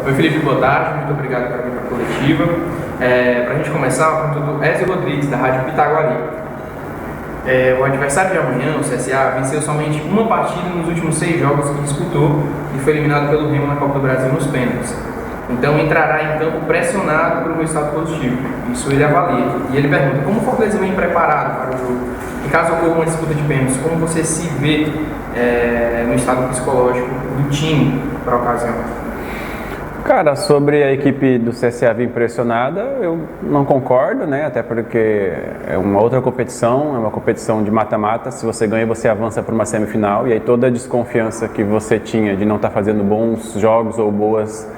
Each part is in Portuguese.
Oi Felipe, boa tarde, muito obrigado por vir para a coletiva. Para a gente começar, a pergunta do Ezio Rodrigues, da Rádio Pitaguari. O adversário de amanhã, o CSA, venceu somente uma partida nos últimos 6 jogos que disputou e foi eliminado pelo Remo na Copa do Brasil nos pênaltis. Então entrará em campo pressionado por um resultado positivo. Isso ele avalia. E ele pergunta, como o Fortaleza vem preparado para o jogo? E caso ocorra uma disputa de pênaltis, como você se vê no estado psicológico do time para a ocasião? Cara, sobre a equipe do CSA vir pressionada, eu não concordo, né? Até porque é uma outra competição, é uma competição de mata-mata. Se você ganha, você avança para uma semifinal. E aí toda a desconfiança que você tinha de não estar fazendo bons jogos ou boas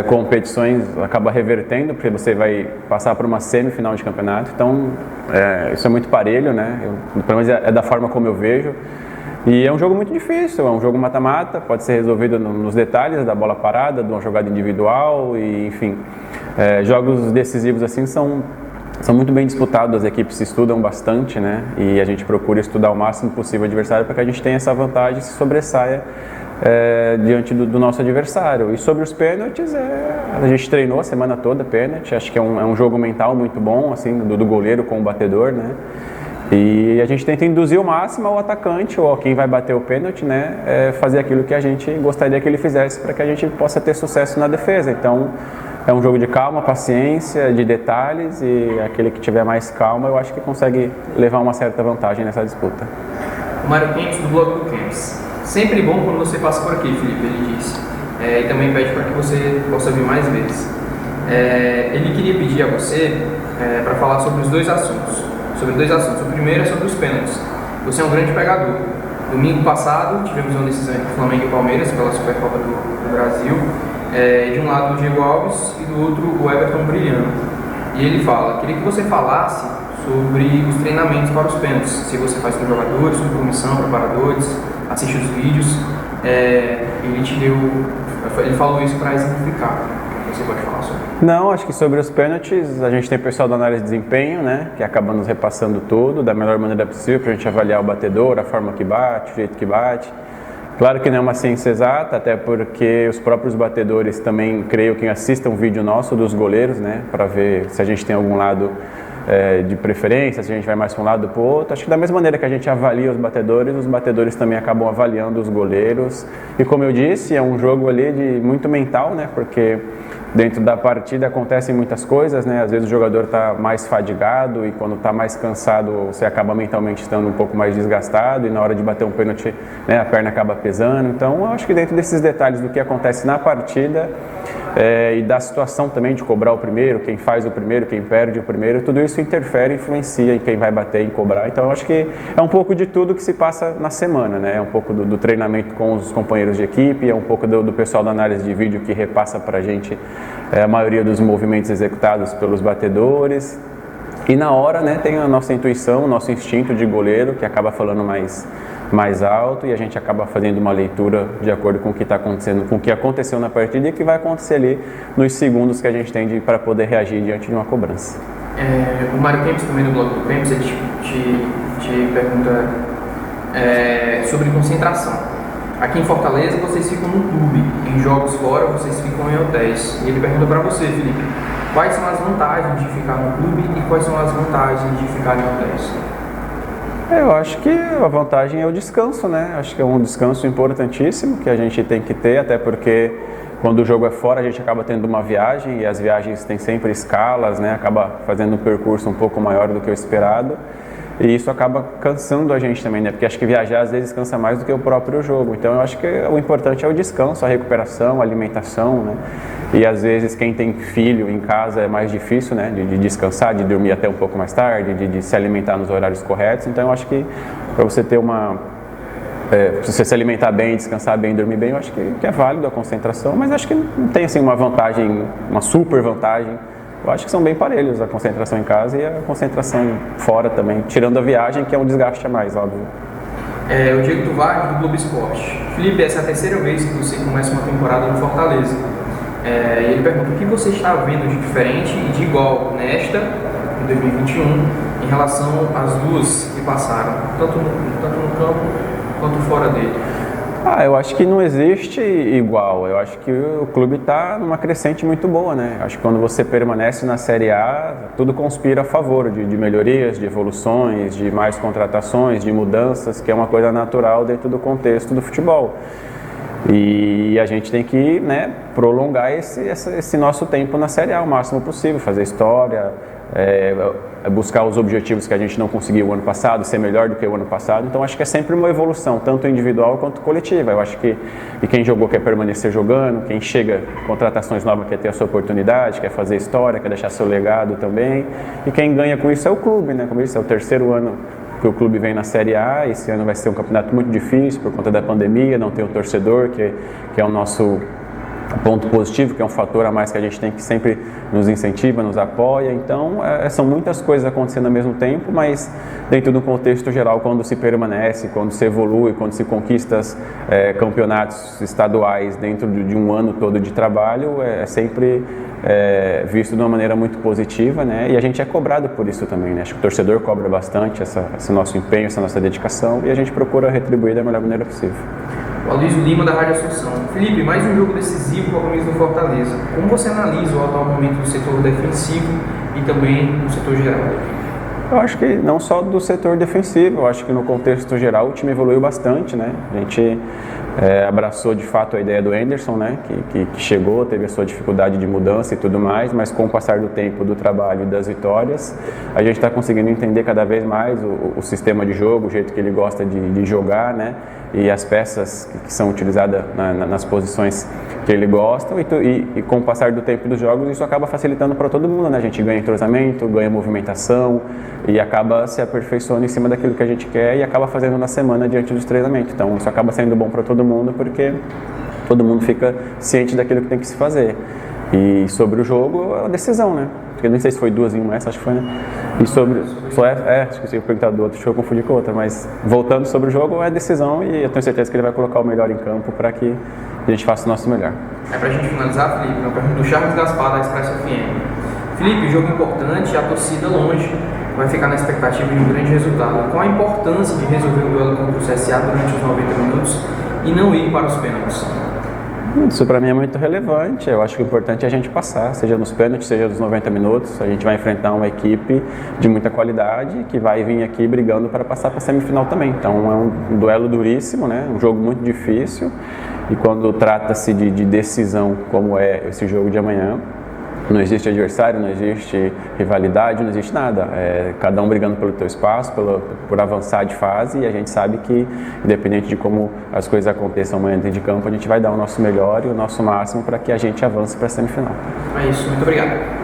competições acaba revertendo, porque você vai passar por uma semifinal de campeonato. Então, isso é muito parelho, né? Pelo menos é da forma como eu vejo. E é um jogo muito difícil, é um jogo mata-mata, pode ser resolvido nos detalhes da bola parada, de uma jogada individual, e enfim. Jogos decisivos assim são muito bem disputados, as equipes se estudam bastante, né? E a gente procura estudar o máximo possível o adversário para que a gente tenha essa vantagem e se sobressaia diante do nosso adversário. E sobre os pênaltis, a gente treinou a semana toda pênalti, acho que é um jogo mental muito bom, assim, do goleiro com o batedor, né? E a gente tenta induzir o máximo ao atacante ou a quem vai bater o pênalti, né, fazer aquilo que a gente gostaria que ele fizesse para que a gente possa ter sucesso na defesa. Então, é um jogo de calma, paciência, de detalhes, e aquele que tiver mais calma, eu acho que consegue levar uma certa vantagem nessa disputa. O Mário Kempis, do blog do Kempis. Sempre bom quando você passa por aqui, Felipe, ele disse. E também pede para que você possa vir mais vezes. Ele queria pedir a você para falar sobre dois assuntos. O primeiro é sobre os pênaltis. Você é um grande pegador. Domingo passado tivemos uma decisão entre Flamengo e Palmeiras pela Supercopa do Brasil. De um lado o Diego Alves e do outro o Everton brilhando. E ele fala, queria que você falasse sobre os treinamentos para os pênaltis. Se você faz com jogadores, com comissão, preparadores, assiste os vídeos. Ele falou isso para exemplificar. Você pode falar sobre? Não, acho que sobre os pênaltis, a gente tem pessoal da análise de desempenho, né, que acaba nos repassando tudo da melhor maneira possível para a gente avaliar o batedor, a forma que bate, o jeito que bate. Claro que não é uma ciência exata, até porque os próprios batedores também, creio que assistam um vídeo nosso dos goleiros, né, para ver se a gente tem algum lado de preferência, se a gente vai mais para um lado ou para o outro. Acho que da mesma maneira que a gente avalia os batedores também acabam avaliando os goleiros. E como eu disse, é um jogo ali de muito mental, né, porque dentro da partida acontecem muitas coisas, né? Às vezes o jogador está mais fadigado e quando está mais cansado você acaba mentalmente estando um pouco mais desgastado e na hora de bater um pênalti, né, a perna acaba pesando. Então eu acho que dentro desses detalhes do que acontece na partida e da situação também de cobrar o primeiro, quem faz o primeiro, quem perde o primeiro, tudo isso interfere, influencia em quem vai bater e cobrar. Então eu acho que é um pouco de tudo que se passa na semana, né? É um pouco do treinamento com os companheiros de equipe, é um pouco do pessoal da análise de vídeo que repassa para a gente a maioria dos movimentos executados pelos batedores. E na hora, né, tem a nossa intuição, o nosso instinto de goleiro, que acaba falando mais alto, e a gente acaba fazendo uma leitura de acordo com o que está acontecendo, com o que aconteceu na partida e o que vai acontecer ali nos segundos que a gente tem para poder reagir diante de uma cobrança. O Mário Kempis, também do blog do Kempis, ele te pergunta sobre concentração. Aqui em Fortaleza vocês ficam no clube, em jogos fora vocês ficam em hotéis. E ele pergunta para você, Felipe, quais são as vantagens de ficar no clube e quais são as vantagens de ficar em hotéis? Eu acho que a vantagem é o descanso, né? Acho que é um descanso importantíssimo que a gente tem que ter, até porque quando o jogo é fora a gente acaba tendo uma viagem e as viagens têm sempre escalas, né? Acaba fazendo um percurso um pouco maior do que o esperado. E isso acaba cansando a gente também, né? Porque acho que viajar às vezes cansa mais do que o próprio jogo. Então eu acho que o importante é o descanso, a recuperação, a alimentação, né? E às vezes quem tem filho em casa é mais difícil, né? De descansar, de dormir até um pouco mais tarde, de se alimentar nos horários corretos. Então eu acho que para você ter se você se alimentar bem, descansar bem, dormir bem, eu acho que é válido a concentração. Mas acho que não tem assim uma vantagem, uma super vantagem. Eu acho que são bem parelhos a concentração em casa e a concentração fora também, tirando a viagem, que é um desgaste a mais, óbvio. O Diego Tuvar, do Globo Esporte. Felipe, essa é a terceira vez que você começa uma temporada no Fortaleza. E ele pergunta o que você está vendo de diferente e de igual nesta, em 2021, em relação às duas que passaram, tanto no campo quanto fora dele. Eu acho que não existe igual. Eu acho que o clube está numa crescente muito boa, né? Acho que quando você permanece na Série A, tudo conspira a favor de melhorias, de evoluções, de mais contratações, de mudanças, que é uma coisa natural dentro do contexto do futebol. E a gente tem que, né, prolongar esse nosso tempo na Série A o máximo possível, fazer história, buscar os objetivos que a gente não conseguiu o ano passado, ser melhor do que o ano passado. Então acho que é sempre uma evolução, tanto individual quanto coletiva. Eu acho que quem jogou quer permanecer jogando, quem chega, contratações novas quer ter a sua oportunidade, quer fazer história, quer deixar seu legado também. E quem ganha com isso é o clube, né? Como eu disse, é o terceiro ano que o clube vem na Série A. Esse ano vai ser um campeonato muito difícil por conta da pandemia, não tem o torcedor, que é o nosso ponto positivo, que é um fator a mais que a gente tem, que sempre nos incentiva, nos apoia. Então são muitas coisas acontecendo ao mesmo tempo, mas dentro do contexto geral, quando se permanece, quando se evolui, quando se conquista campeonatos estaduais dentro de um ano todo de trabalho, é sempre visto de uma maneira muito positiva, né? E a gente é cobrado por isso também, né? Acho que o torcedor cobra bastante esse nosso empenho, essa nossa dedicação, e a gente procura retribuir da melhor maneira possível. O Aloysio Lima, da Rádio Assunção. Felipe, mais um jogo decisivo com a camisa do Fortaleza. Como você analisa o atual momento do setor defensivo e também do setor geral? Eu acho que não só do setor defensivo, eu acho que no contexto geral o time evoluiu bastante, né? A gente abraçou de fato a ideia do Anderson, né? Que chegou, teve a sua dificuldade de mudança e tudo mais, mas com o passar do tempo, do trabalho e das vitórias, a gente está conseguindo entender cada vez mais o sistema de jogo, o jeito que ele gosta de jogar, né? E as peças que são utilizadas nas posições que ele gosta, e com o passar do tempo dos jogos isso acaba facilitando para todo mundo, né? A gente ganha entrosamento, ganha movimentação e acaba se aperfeiçoando em cima daquilo que a gente quer e acaba fazendo na semana diante dos treinamentos. Então isso acaba sendo bom para todo mundo, porque todo mundo fica ciente daquilo que tem que se fazer. E sobre o jogo, a decisão, né? Porque não sei se foi 2 em 1 essa, acho que foi, né? E sobre... acho que eu perguntar do outro, deixa eu confundir com outra, mas voltando sobre o jogo, é a decisão, e eu tenho certeza que ele vai colocar o melhor em campo para que a gente faça o nosso melhor. Pra gente finalizar, Felipe, uma pergunta do Charles Gaspar, da Expresso FM. Felipe, jogo importante, a torcida longe, vai ficar na expectativa de um grande resultado. Qual a importância de resolver o duelo contra o CSA durante os 90 minutos e não ir para os pênaltis? Isso para mim é muito relevante. Eu acho que o importante é a gente passar, seja nos pênaltis, seja nos 90 minutos. A gente vai enfrentar uma equipe de muita qualidade que vai vir aqui brigando para passar para a semifinal também. Então é um duelo duríssimo, né? Um jogo muito difícil, e quando trata-se de decisão, como é esse jogo de amanhã, não existe adversário, não existe rivalidade, não existe nada. Cada um brigando pelo teu espaço, por avançar de fase, e a gente sabe que, independente de como as coisas aconteçam amanhã dentro de campo, a gente vai dar o nosso melhor e o nosso máximo para que a gente avance para a semifinal. É isso, muito obrigado.